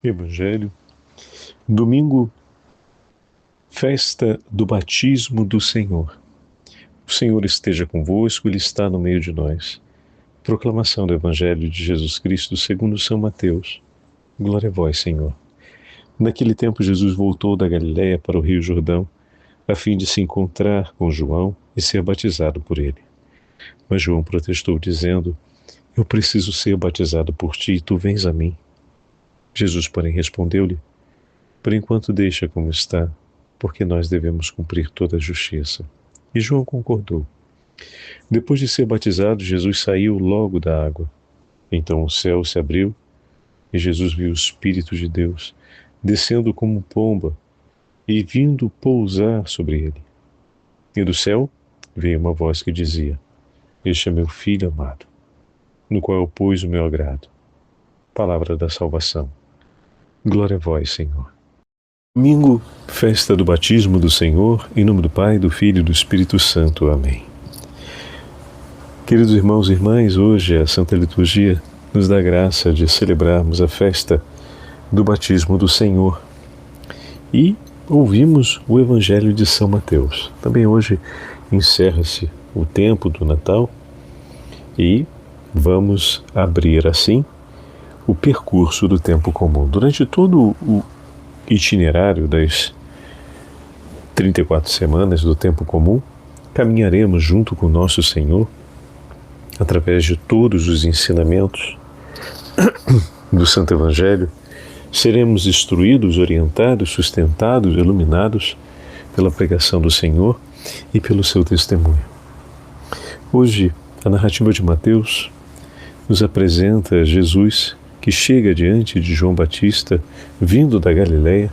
Evangelho, domingo, festa do batismo do Senhor. O Senhor esteja convosco, Ele está no meio de nós. Proclamação do Evangelho de Jesus Cristo segundo São Mateus. Glória a vós, Senhor. Naquele tempo, Jesus voltou da Galiléia para o Rio Jordão, a fim de se encontrar com João e ser batizado por ele. Mas João protestou, dizendo: Eu preciso ser batizado por ti e tu vens a mim. Jesus, porém, respondeu-lhe: Por enquanto deixa como está, porque nós devemos cumprir toda a justiça. E João concordou. Depois de ser batizado, Jesus saiu logo da água. Então o céu se abriu e Jesus viu o Espírito de Deus descendo como pomba e vindo pousar sobre ele. E do céu veio uma voz que dizia: Este é meu Filho amado, no qual eu pus o meu agrado. Palavra da salvação. Glória a vós, Senhor. Domingo, festa do batismo do Senhor, em nome do Pai, do Filho e do Espírito Santo. Amém. Queridos irmãos e irmãs, hoje a Santa Liturgia nos dá a graça de celebrarmos a festa do batismo do Senhor. E ouvimos o Evangelho de São Mateus. Também hoje encerra-se o tempo do Natal e vamos abrir assim o percurso do tempo comum. Durante todo o itinerário das 34 semanas do tempo comum, caminharemos junto com nosso Senhor através de todos os ensinamentos do Santo Evangelho. Seremos instruídos, orientados, sustentados, iluminados pela pregação do Senhor e pelo seu testemunho. Hoje, a narrativa de Mateus nos apresenta Jesus que chega diante de João Batista, vindo da Galiléia,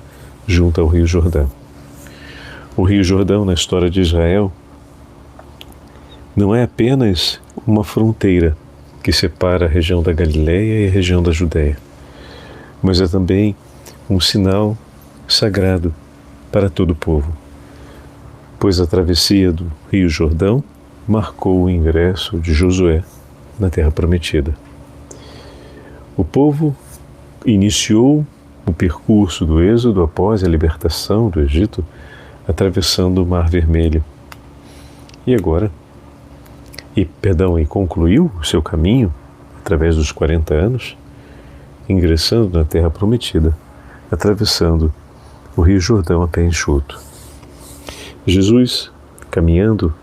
junto ao Rio Jordão. O Rio Jordão, na história de Israel, não é apenas uma fronteira que separa a região da Galiléia e a região da Judéia, mas é também um sinal sagrado para todo o povo, pois a travessia do Rio Jordão marcou o ingresso de Josué na Terra Prometida. O povo iniciou o percurso do êxodo após a libertação do Egito, atravessando o Mar Vermelho. E concluiu o seu caminho através dos 40 anos, ingressando na Terra Prometida, atravessando o Rio Jordão a pé enxuto. Jesus, caminhando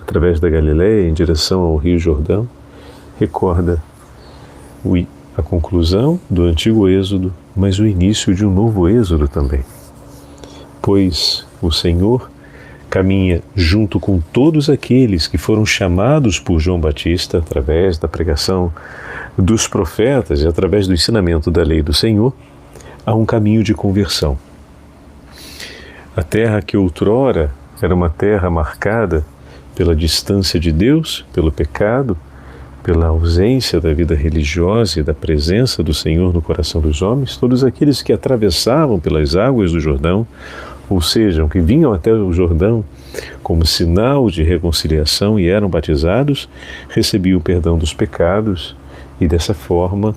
através da Galiléia em direção ao Rio Jordão, recorda a conclusão do antigo êxodo, mas o início de um novo êxodo também. Pois o Senhor caminha junto com todos aqueles que foram chamados por João Batista através da pregação dos profetas e através do ensinamento da lei do Senhor a um caminho de conversão. A terra que outrora era uma terra marcada pela distância de Deus, pelo pecado, pela ausência da vida religiosa e da presença do Senhor no coração dos homens, todos aqueles que atravessavam pelas águas do Jordão, ou seja, que vinham até o Jordão como sinal de reconciliação e eram batizados, recebiam o perdão dos pecados e dessa forma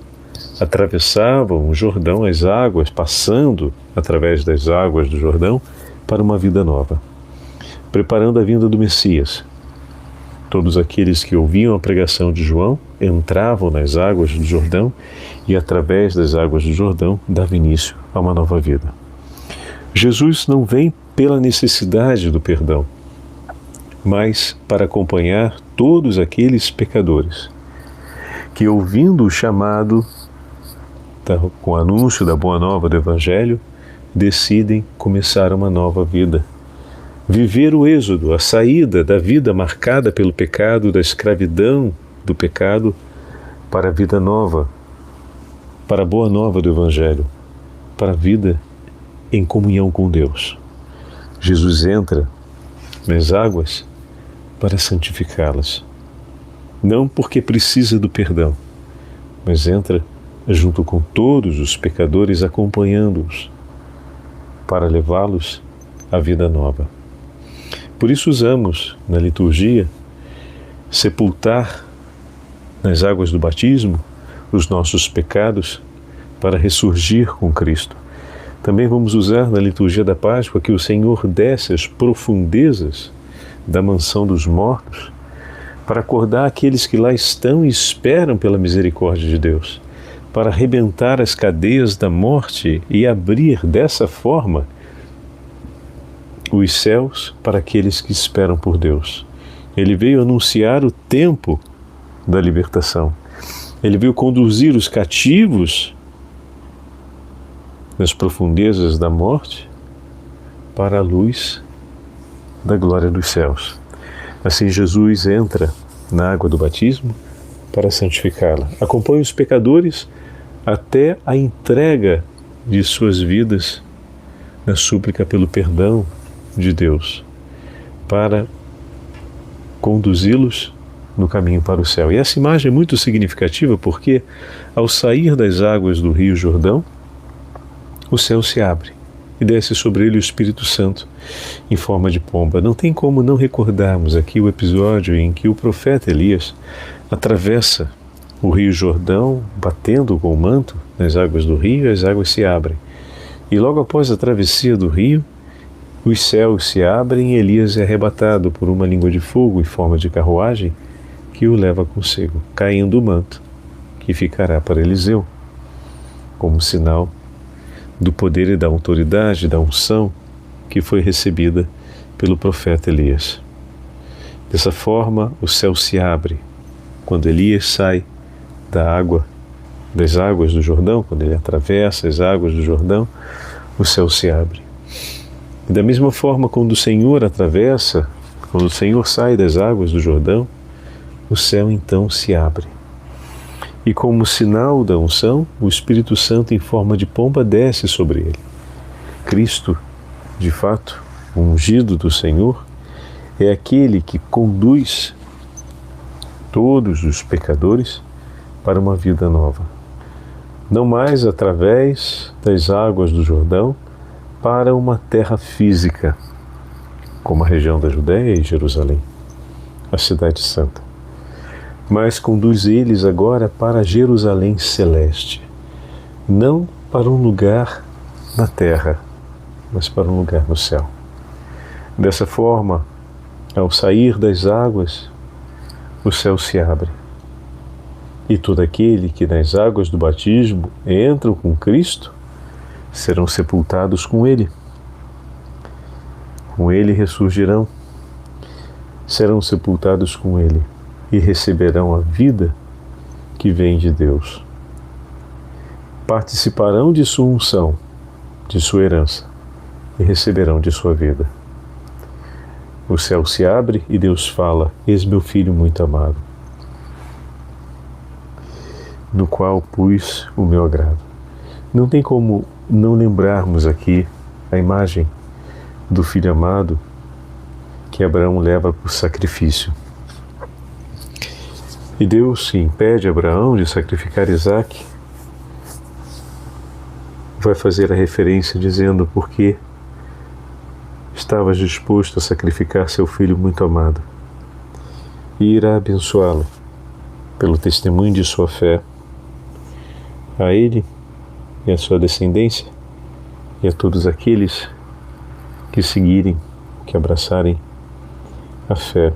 atravessavam o Jordão, as águas, passando através das águas do Jordão para uma vida nova, preparando a vinda do Messias. Todos aqueles que ouviam a pregação de João entravam nas águas do Jordão e, através das águas do Jordão, dava início a uma nova vida. Jesus não vem pela necessidade do perdão, mas para acompanhar todos aqueles pecadores que, ouvindo o chamado, com o anúncio da Boa Nova do Evangelho, decidem começar uma nova vida. Viver o êxodo, a saída da vida marcada pelo pecado, da escravidão do pecado, para a vida nova, para a boa nova do Evangelho, para a vida em comunhão com Deus. Jesus entra nas águas para santificá-las. Não porque precisa do perdão, mas entra junto com todos os pecadores, acompanhando-os, para levá-los à vida nova. Por isso usamos na liturgia sepultar nas águas do batismo os nossos pecados para ressurgir com Cristo. Também vamos usar na liturgia da Páscoa que o Senhor desce às profundezas da mansão dos mortos para acordar aqueles que lá estão e esperam pela misericórdia de Deus, para arrebentar as cadeias da morte e abrir dessa forma os céus para aqueles que esperam por Deus. Ele veio anunciar o tempo da libertação. Ele veio conduzir os cativos nas profundezas da morte para a luz da glória dos céus. Assim Jesus entra na água do batismo para santificá-la. Acompanha os pecadores até a entrega de suas vidas na súplica pelo perdão de Deus, para conduzi-los no caminho para o céu. E essa imagem é muito significativa porque, ao sair das águas do Rio Jordão, o céu se abre e desce sobre ele o Espírito Santo em forma de pomba. Não tem como não recordarmos aqui o episódio em que o profeta Elias atravessa o Rio Jordão, batendo com o manto nas águas do rio, e as águas se abrem. E logo após a travessia do rio, os céus se abrem e Elias é arrebatado por uma língua de fogo em forma de carruagem que o leva consigo, caindo o manto, que ficará para Eliseu, como sinal do poder e da autoridade, da unção que foi recebida pelo profeta Elias. Dessa forma, o céu se abre quando Elias sai das águas do Jordão, quando ele atravessa as águas do Jordão, o céu se abre. E da mesma forma, quando o Senhor atravessa, quando o Senhor sai das águas do Jordão, o céu então se abre. E como sinal da unção, o Espírito Santo em forma de pomba desce sobre ele. Cristo, de fato, o ungido do Senhor, é aquele que conduz todos os pecadores para uma vida nova. Não mais através das águas do Jordão para uma terra física, como a região da Judéia e Jerusalém, a cidade santa, mas conduz eles agora para Jerusalém celeste, não para um lugar na terra, mas para um lugar no céu. Dessa forma, ao sair das águas, o céu se abre, e todo aquele que nas águas do batismo entram com Cristo serão sepultados com Ele. Com Ele ressurgirão, serão sepultados com Ele e receberão a vida que vem de Deus. Participarão de sua unção, de sua herança, e receberão de sua vida. O céu se abre e Deus fala: eis meu filho muito amado, no qual pus o meu agrado. Não tem como não lembrarmos aqui a imagem do filho amado que Abraão leva por sacrifício. E Deus se impede Abraão de sacrificar Isaque, vai fazer a referência dizendo: porque estavas disposto a sacrificar seu filho muito amado, e irá abençoá-lo pelo testemunho de sua fé, a ele e a sua descendência, e a todos aqueles que seguirem, que abraçarem a fé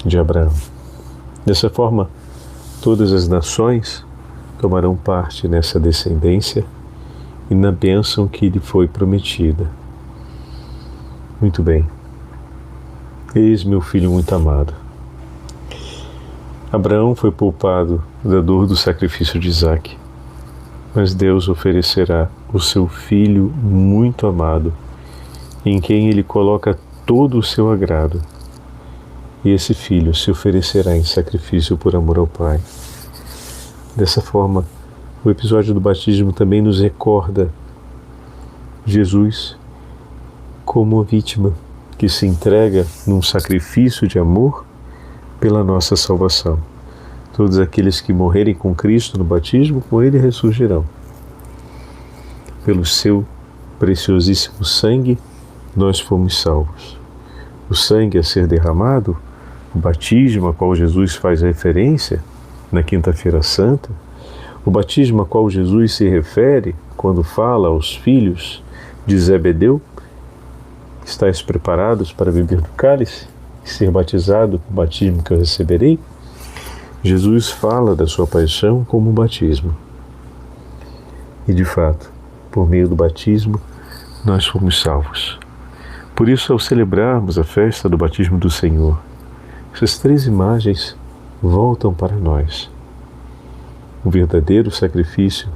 de Abraão. Dessa forma, todas as nações tomarão parte nessa descendência e na bênção que lhe foi prometida. Muito bem. Eis meu filho muito amado. Abraão foi poupado da dor do sacrifício de Isaque, mas Deus oferecerá o seu filho muito amado, em quem ele coloca todo o seu agrado. E esse filho se oferecerá em sacrifício por amor ao Pai. Dessa forma, o episódio do batismo também nos recorda Jesus como a vítima que se entrega num sacrifício de amor pela nossa salvação. Todos aqueles que morrerem com Cristo no batismo, com Ele ressurgirão. Pelo seu preciosíssimo sangue, nós fomos salvos. O sangue a ser derramado, o batismo a qual Jesus faz referência na Quinta-feira Santa, O batismo a qual Jesus se refere quando fala aos filhos de Zebedeu: estáis preparados para beber do cálice e ser batizado com o batismo que eu receberei? Jesus fala da sua paixão como um batismo. E de fato, por meio do batismo, nós fomos salvos. Por isso, ao celebrarmos a festa do batismo do Senhor, essas três imagens voltam para nós. O verdadeiro sacrifício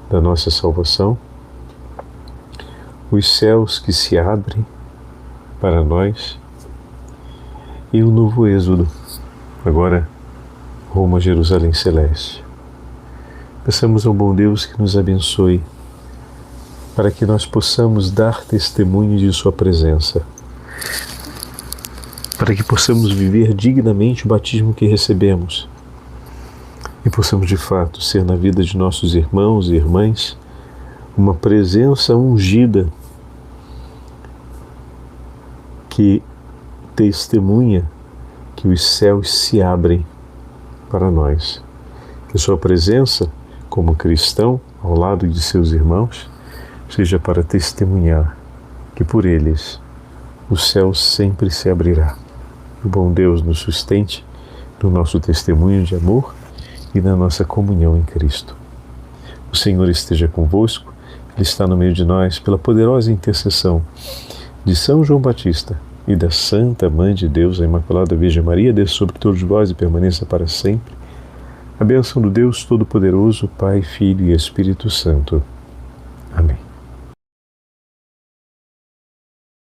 da nossa salvação, os céus que se abrem para nós e o novo êxodo, agora rumo a Jerusalém Celeste. Peçamos ao bom Deus que nos abençoe, para que nós possamos dar testemunho de Sua presença, para que possamos viver dignamente o batismo que recebemos e possamos de fato ser na vida de nossos irmãos e irmãs uma presença ungida que testemunha que os céus se abrem para nós, que Sua presença como cristão ao lado de seus irmãos seja para testemunhar que por eles o céu sempre se abrirá. O bom Deus nos sustente no nosso testemunho de amor e na nossa comunhão em Cristo. O Senhor esteja convosco, Ele está no meio de nós, pela poderosa intercessão de São João Batista e da Santa Mãe de Deus, a Imaculada Virgem Maria, desça sobre todos vós e permaneça para sempre. A bênção do Deus Todo-Poderoso, Pai, Filho e Espírito Santo. Amém.